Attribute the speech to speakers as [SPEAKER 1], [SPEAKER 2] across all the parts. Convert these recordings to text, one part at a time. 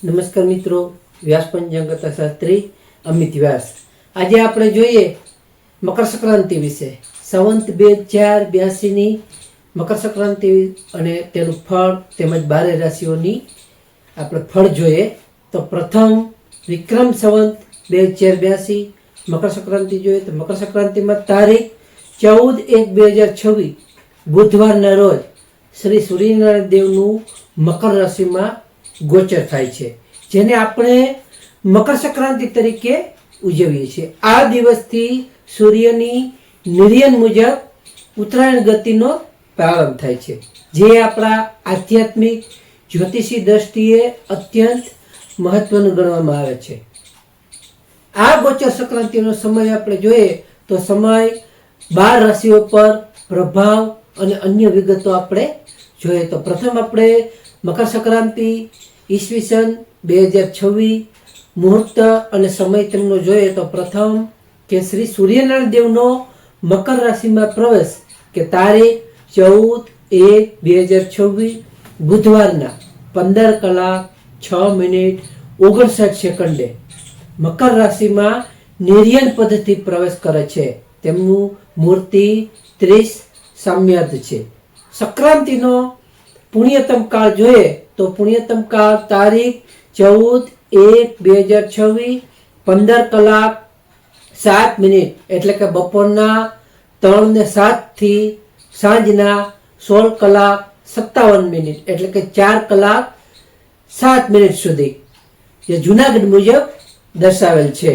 [SPEAKER 1] નમસ્કાર મિત્રો, વ્યાસ પંચાંગ શાસ્ત્રી અમિત વ્યાસ. આજે આપણે જોઈએ મકર સંક્રાંતિ વિશે. સંવંત 2082ની મકર સંક્રાંતિ અને તેનું ફળ તેમજ 12 રાશિઓની આપણે ફળ જોઈએ. તો પ્રથમ વિક્રમ સંવંત 2082 મકર સંક્રાંતિ જોઈએ. તો મકર સંક્રાંતિમાં તારીખ 14/1/2026 બુધવારના રોજ શ્રી સૂર્યનારાયણ દેવનું મકર રાશિમાં ગોચર થાય છે, જેને આપણે મકર સંક્રાંતિ તરીકે ઉજવીએ છીએ. આ દિવસથી સૂર્યની નિર્યન મુજબ ઉત્તરાયણ ગતિનો પ્રારંભ થાય છે, જે આપણા આધ્યાત્મિક જ્યોતિષી દ્રષ્ટિએ અત્યંત મહત્વનું ગણવામાં આવે છે. આ ગોચર સંક્રાંતિનો સમય આપણે જોઈએ તો સમય 12 રાશિઓ પર પ્રભાવ અને અન્ય વિગતો આપણે જોઈએ. તો પ્રથમ આપણે મકર સંક્રાંતિ ઈસવીસન 2026 મુહૂર્ત અને સમય તેમનો જોઈએ. તો પ્રથમ કે શ્રી સૂર્યનારાયણ દેવનો મકર રાશિમાં પ્રવેશ કે તારીખ 14/1/2026 બુધવારના 15:06:59 મકર રાશિમાં નિર્યન પદ્ધતિ પ્રવેશ કરે છે. તેમનું મૂર્તિ 30 સામ્યાદ છે. સંક્રાંતિનો પુણ્યતમ કાળ જોઈએ તો પુણ્યતમ કાળ તારીખ 14/1/2026 15:07 એટલે કે બપોરના 3:07 થી સાંજના 16:57 એટલે કે 4:07 સુધી જે જૂનાગઢ મુજબ દર્શાવેલ છે.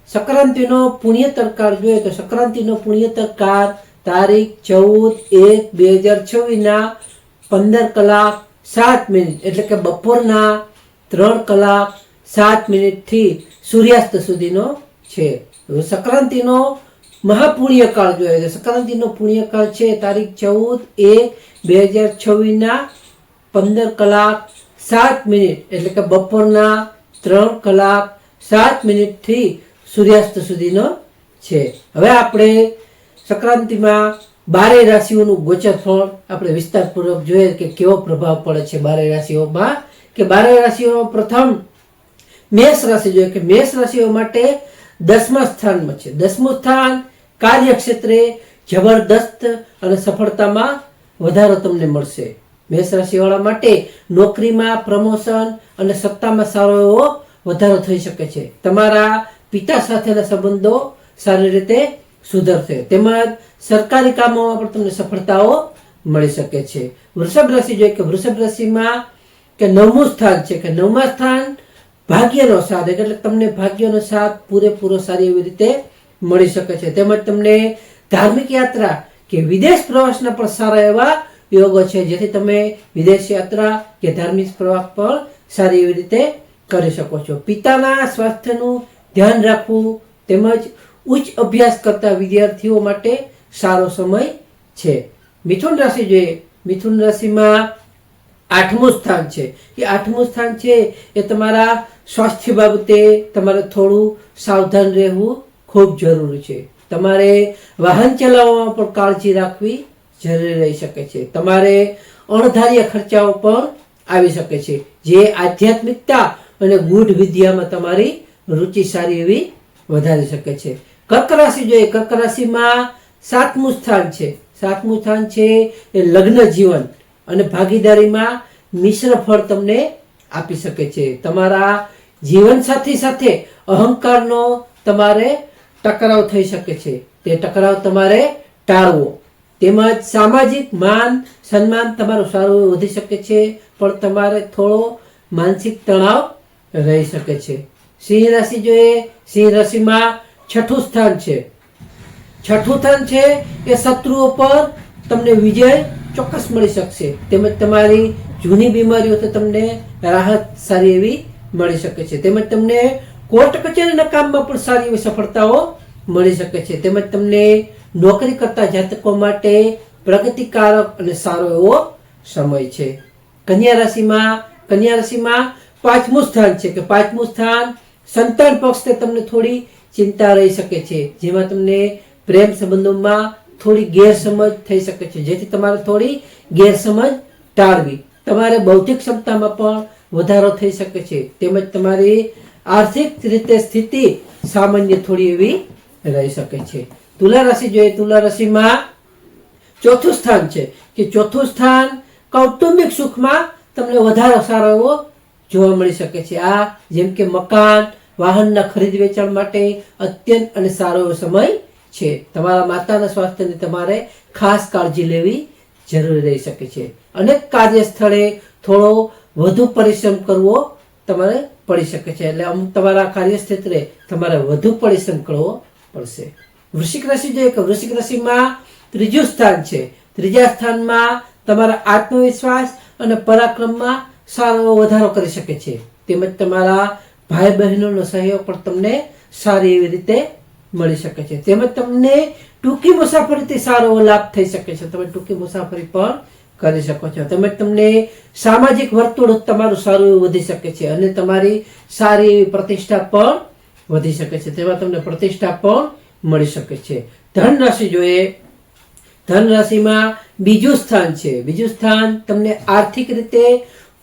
[SPEAKER 1] સંક્રાંતિનો પુણ્યતર કાળ જોઈએ તો સંક્રાંતિનો પુણ્યતર કાળ તારીખ 14/1/2026 ના 15:07 એટલે કે બપોરના 3:07 થી સૂર્યાસ્ત સુધીનો છે. સંક્રાંતિનો મહાપુણ્યકાળ જોઈએ તો સંક્રાંતિનો પુણ્યકાળ છે તારીખ 14/1/2026 ના 15:07 એટલે કે બપોરના 3:07 થી સૂર્યાસ્ત સુધીનો છે. હવે આપણે સંક્રાંતિમાં 12 રાશિઓનું ગોચર ફળ આપણે વિસ્તારપૂર્વક જોઈએ કે કેવો પ્રભાવ પડે છે 12 રાશિઓમાં. કે 12 રાશિઓ પ્રથમ મેષ રાશિ જોઈએ કે મેષ રાશિઓ માટે 10મા સ્થાનમાં છે. 10મું સ્થાન કાર્યક્ષેત્રે જબરદસ્ત અને સફળતામાં વધારો તમને મળશે. મેષ રાશિવાળા માટે નોકરીમાં પ્રમોશન અને સત્તામાં સારો એવો વધારો થઈ શકે છે. તમારા પિતા સાથેના સંબંધો સારી રીતે સુધરશે, તેમજ સરકારી કામોમાં પણ તમને સફળતાઓ મળી શકે છે. વૃષભ રાશિ જોઈએ કે વૃષભ રાશિમાં કે 9મું સ્થાન છે કે 9મા સ્થાન ભાગ્યનો સાથ એટલે તમને ભાગ્યનો સાથ પૂરેપૂરો સારી એવી રીતે મળી શકે છે. તેમજ તમને ધાર્મિક યાત્રા કે વિદેશ પ્રવાસના પણ સારા એવા યોગો છે, જેથી તમે વિદેશ યાત્રા કે ધાર્મિક પ્રવાસ પણ સારી એવી રીતે કરી શકો છો. પિતાના સ્વાસ્થ્યનું ધ્યાન રાખવું તેમજ ઉચ્ચ અભ્યાસ કરતા વિદ્યાર્થીઓ માટે સારો સમય છે. મિથુન રાશિ જોઈએ. મિથુન રાશિમાં 8મું સ્થાન છે. એ 8મું સ્થાન છે એ તમારા સ્વાસ્થ્ય બાબતે તમારે થોડું સાવધાન રહેવું ખૂબ જરૂરી છે. તમારે વાહન ચલાવવામાં પણ કાળજી રાખવી જરૂરી રહી શકે છે. તમારે અણધાર્ય ખર્ચાઓ પણ આવી શકે છે, જે આધ્યાત્મિકતા અને ગૂઢ વિદ્યામાં તમારી રુચિ સારી એવી વધારી શકે છે. કર્ક રાશિ જોઈએ. કર્ક રાશિમાં 7મું સ્થાન છે. 7મું સ્થાન છે એ લગ્ન જીવન અને ભાગીદારીમાં મિશ્ર ફળ તમને આપી શકે છે. તમારા જીવનસાથી સાથે અહંકારનો તમારે ટકરાવ થઈ શકે છે, તે ટકરાવ તમારે ટાળવો. તેમજ સામાજિક માન સન્માન તમારું સારું વધી શકે છે, પણ તમારે થોડો માનસિક તણાવ રહી શકે છે. સિંહ રાશિ જોઈએ. સિંહ રાશિમાં 6મું સ્થાન છે. 6મું સ્થાન છે એ શત્રુઓ પર તમને વિજય ચોક્કસ મળી શકશે. તેમજ તમારી જૂની બીમારીઓથી તમને રાહત સારી એવી મળી શકે છે. તેમજ તમને કોર્ટ કચેરીના કામમાં પણ સારી એવી સફળતાઓ મળી શકે છે. તેમજ તમને નોકરી કરતા જાતકો માટે પ્રગતિકારક અને સારો એવો સમય છે. કન્યા રાશિમાં 5મું સ્થાન છે કે 5મું સ્થાન સંતાન પક્ષે તમને થોડી ચિંતા રહી શકે છે, જેમાં તમને પ્રેમ સંબંધોમાં થોડી ગેરસમજ થઈ શકે છે, જેથી તમારે થોડી ગેરસમજ ટાળવી. તમારે બૌદ્ધિક ક્ષમતામાં પણ વધારો થઈ શકે છે, તેમજ તમારી આર્થિક રીતે સ્થિતિ સામાન્ય થોડી એવી રહી શકે છે. તુલા રાશિ જોઈએ, તુલા રાશિમાં ચોથું સ્થાન છે કે ચોથું સ્થાન કૌટુંબિક સુખમાં તમને વધારો સારો એવો જોવા મળી શકે છે. આ જેમ કે મકાન, વાહનના ખરીદ વેચાણ માટે અત્યંત અને સારો એવો સમય છે. તમારા માતાના સ્વાસ્થ્યની તમારે ખાસ કાળજી લેવી જરૂરી રહી શકે છે. અનેક કાર્યસ્થળે થોડો વધુ પરિશ્રમ કરવો તમારે પડી શકે છે, એટલે અમુક તમારા કાર્યક્ષેત્રે તમારે વધુ પરિશ્રમ કરવો પડશે. વૃશ્ચિક રાશિ જોઈએ કે વૃશ્ચિક રાશિમાં ત્રીજું સ્થાન છે. ત્રીજા સ્થાનમાં તમારા આત્મવિશ્વાસ અને પરાક્રમમાં સારો એવો વધારો કરી શકે છે, તેમજ તમારા ભાઈ બહેનોનો સહયોગ પણ તમને સારી એવી રીતે મળી શકે છે, તેમજ તમને ટૂંકી મુસાફરીથી સારો એવો લાભ થઈ શકે છે. તમે ટૂંકી મુસાફરી પણ કરી શકો છો, તેમજ તમને સામાજિક વર્તુળ તમારું સારું એવું વધી શકે છે અને તમારી સારી એવી પ્રતિષ્ઠા પણ વધી શકે છે, તેમાં તમને પ્રતિષ્ઠા પણ મળી શકે છે. ધન રાશિ જોઈએ, ધન રાશિમાં બીજું સ્થાન છે. બીજું સ્થાન તમને આર્થિક રીતે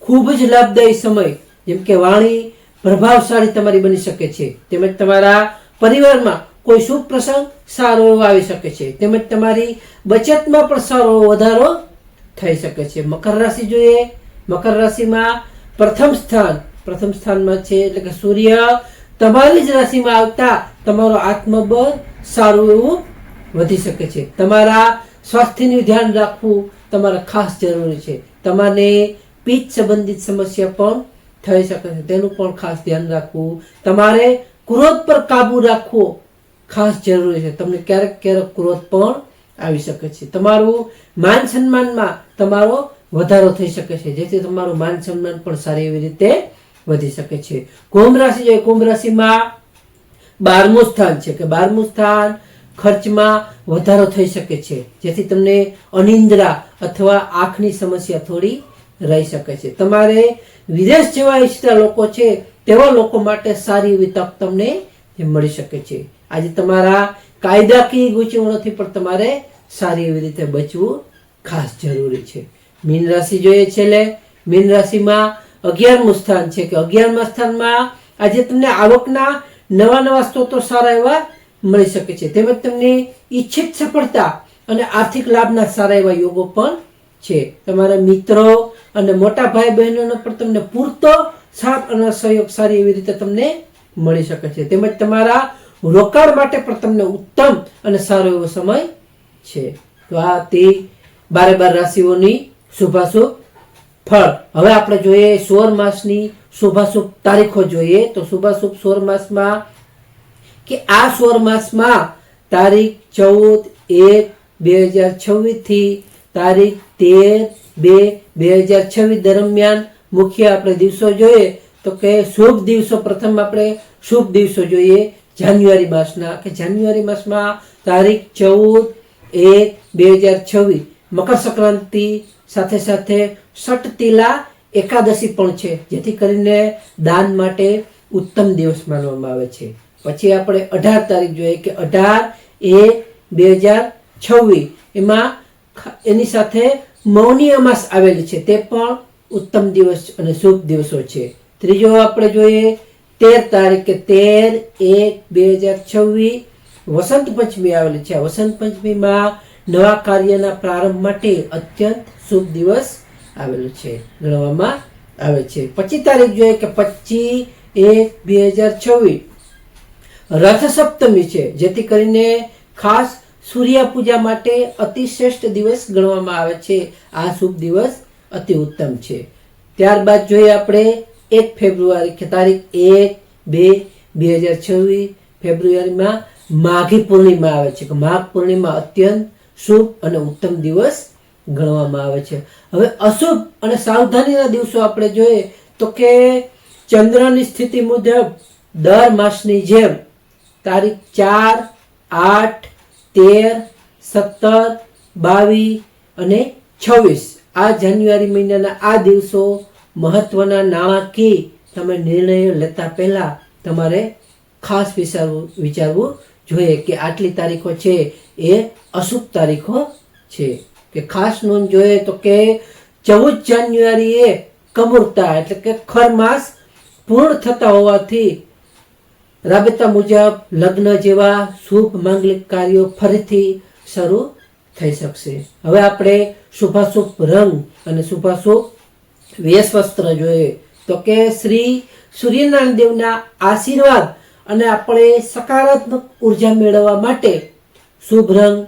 [SPEAKER 1] ખૂબ જ લાભદાયી સમય, જેમ કે વાણી પ્રભાવશાળી તમારી બની શકે છે, તેમજ તમારા પરિવારમાં કોઈ શુભ પ્રસંગ સારો એવો આવી શકે છે, તેમજ તમારી બચતમાં પણ સારો વધારો થઈ શકે છે. મકર રાશિ જોઈએ, મકર રાશિમાં પ્રથમ સ્થાનમાં છે, એટલે કે સૂર્ય તમારી જ રાશિમાં આવતા તમારો આત્મબળ સારું એવું વધી શકે છે. તમારા સ્વાસ્થ્યનું ધ્યાન રાખવું તમારે ખાસ જરૂરી છે. તમારે પિત્ત સંબંધિત સમસ્યા પણ થઈ શકે છે, તેનું પણ ખાસ ધ્યાન રાખવું. તમારે ક્રોધ પર કાબુ રાખવો ખાસ જરૂરી છે. તમને ક્યારેક ક્રોધ પણ આવી શકે છે. તમારું માન સન્માનમાં તમારો વધારો થઈ શકે છે, જેથી તમારું માન સન્માન પણ સારી એવી રીતે વધી શકે છે. કુંભ રાશિ જોઈએ, કુંભ રાશિમાં 12મું સ્થાન છે કે 12મું સ્થાન ખર્ચમાં વધારો થઈ શકે છે, જેથી તમને અનિંદ્રા અથવા આંખની સમસ્યા થોડી રહી શકે છે. તમારે વિદેશ જવા ઈચ્છતા લોકો છે તેવા લોકો માટે સારી એવી તક તમને મળી શકે છે. આજે તમારા કાયદાકીય ગૂંચવણોથી પણ તમારે સારી એવી રીતે બચવું ખાસ જરૂરી છે. મીન રાશિ જોઈએ છેલ્લે, મીન રાશિમાં 11મું સ્થાન છે કે 11મા સ્થાનમાં આજે તમને આવકના નવા સ્ત્રોતો સારા એવા મળી શકે છે, તેમજ તમને ઈચ્છિત સફળતા અને આર્થિક લાભના સારા એવા યોગો પણ છે. તમારા મિત્રો અને મોટા ભાઈ બહેનોનો પણ તમને પૂરતો સાથ અને સહયોગ સારી એવી રીતે તમને મળી શકે છે, તેમજ તમારા રોકાણ માટે પણ તમને ઉત્તમ અને સારો એવો સમય છે. તો આ તે 12 રાશિઓની શુભાશુભ ફળ. હવે આપણે જોઈએ સૌર માસની શુભાશુભ તારીખો જોઈએ, તો શુભાશુભ સૌર માસમાં કે આ સૌર માસમાં તારીખ 14/1/2026 થી તારીખ 13/2/2026 દરમિયાન મુખ્ય આપણે દિવસો જોઈએ તો કે શુભ દિવસો. પ્રથમ આપણે શુભ દિવસો જોઈએ જાન્યુઆરી માસના, કે જાન્યુઆરી માસમાં તારીખ 14/1/2026 મકર સંક્રાંતિ સાથે સાથે ષટતિલા એકાદશી પણ છે, જેથી કરીને દાન માટે ઉત્તમ દિવસ માનવામાં આવે છે. પછી આપણે 18 તારીખ જોઈએ કે 18/1/2026 એમાં એની સાથે મૌની અમાસ આવેલી છે, તે પણ ઉત્તમ દિવસ અને શુભ દિવસો છે. ત્રીજો આપણે જોઈએ 13 તારીખ કે 13/1/2026 વસંત પંચમી આવેલી છે. વસંત પંચમીમાં નવા કાર્યના પ્રારંભ માટે અત્યંત શુભ દિવસ આવેલો છે, ગણવામાં આવે છે. 25 તારીખ જોઈએ કે 25/1/2026 રથ સપ્તમી છે, જેથી કરીને ખાસ સૂર્ય પૂજા માટે અતિ શ્રેષ્ઠ દિવસ ગણવામાં આવે છે. આ શુભ દિવસ અતિ ઉત્તમ છે. ત્યારબાદ જોઈએ આપણે 1 ફેબ્રુઆરી કે તારીખ 1/2/2026 ફેબ્રુઆરીમાં માઘી પૂર્ણિમા આવે છે, કે માઘ પૂર્ણિમા અત્યંત શુભ અને ઉત્તમ દિવસ ગણવામાં આવે છે. હવે અશુભ અને સાવધાનીના દિવસો આપણે જોઈએ તો કે ચંદ્રની સ્થિતિ મુજબ દર માસની જેમ તારીખ 4, 8, 13, 17, 22 અને 26 આ જાન્યુઆરી મહિનાના આ દિવસો મહત્વના નાણાકીય તમે નિર્ણયો લેતા પહેલા તમારે ખાસ વિચારવું જોઈએ કે આટલી તારીખો છે એ અશુભ તારીખો છે. કે ખાસ નોંધ જોઈએ તો કે 14 જાન્યુઆરીએ કમૂરતા એટલે કે ખર માસ પૂર્ણ થતા હોવાથી રાબેતા મુજબ લગ્ન જેવા શુભ માંગલિક કાર્યો ફરીથી શરૂ થઈ શકશે. હવે આપણે શુભાશુભ રંગ અને શુભાશુભ વેશ વસ્ત્ર જોઈએ તો કે શ્રી સૂર્યનારાયણ દેવના આશીર્વાદ અને આપણે સકારાત્મક ઉર્જા મેળવવા માટે શુભ રંગ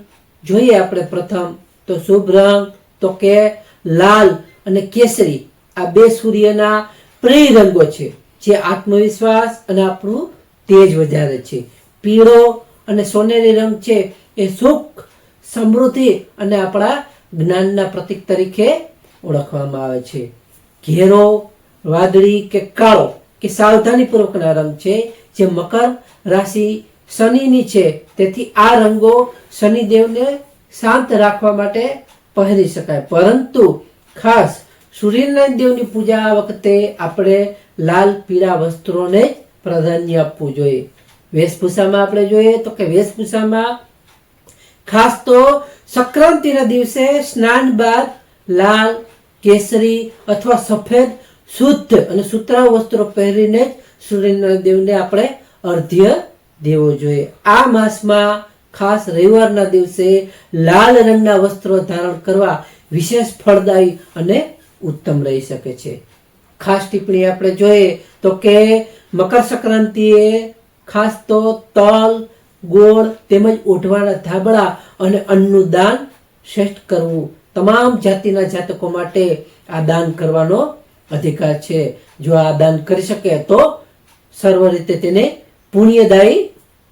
[SPEAKER 1] જોઈએ. આપણે પ્રથમ તો શુભ રંગ તો કે લાલ અને કેસરી, આ બે સૂર્યના પ્રિય રંગો છે જે આત્મવિશ્વાસ અને આપણું તેજ વધારે છે. પીળો અને સોનેરી રંગ છે એ સુખ, સમૃદ્ધિ અને આપણા જ્ઞાનના પ્રતીક તરીકે ઓળખવામાં આવે છે. ઘેરો, વાદળી કે કાળો કે સાવધાનીપૂર્વકના રંગ છે જે મકર રાશિ શનિની છે, તેથી આ રંગો શનિદેવને શાંત રાખવા માટે પહેરી શકાય. પરંતુ ખાસ સૂર્યનારાયણ દેવની પૂજા વખતે આપણે લાલ પીળા વસ્ત્રોને જ પ્રાધાન્ય આપવું જોઈએ. વેશભૂષામાં આપણે જોઈએ તો કે વેશભૂષામાં ખાસ તો સંક્રાંતિના દિવસે સ્નાન બાદ લાલ, કેસરી અથવા સફેદ શુદ્ધ અને સુતરાઉ વસ્ત્રો પહેરીને જ સૂર્યનારાયણ દેવને આપણે અર્ધ્ય દેવો જોઈએ. આ માસમાં ખાસ રવિવારના દિવસે લાલ રંગના વસ્ત્રો ધારણ કરવા વિશેષ ફળદાયી અને ઉત્તમ રહી શકે છે. ખાસ ટિપ્પણી આપણે જોઈએ તો કે મકર સંક્રાંતિએ ખાસ તો તલ, ગોળ તેમજ ઓઢવાના ધાબળા અને અન્નનું દાન શ્રેષ્ઠ કરવું. તમામ જાતિના જાતકો માટે આ દાન કરવાનો અધિકાર છે. જો આ દાન કરી શકે તો સર્વ રીતે તેને પુણ્યદાયી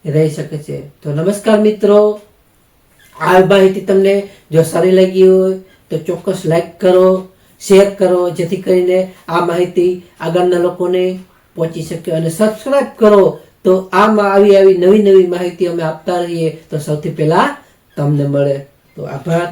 [SPEAKER 1] રહી શકે છે. તો નમસ્કાર મિત્રો, આ માહિતી તમને જો સારી લાગી હોય તો ચોક્કસ લાઈક કરો, શેર કરો, જેથી કરીને આ માહિતી આગળના લોકોને પહોંચી શકે, અને સબસ્ક્રાઇબ કરો તો આમાં આવી નવી માહિતી અમે આપતા રહીએ તો સૌથી પહેલા તમને મળે. તો આભાર.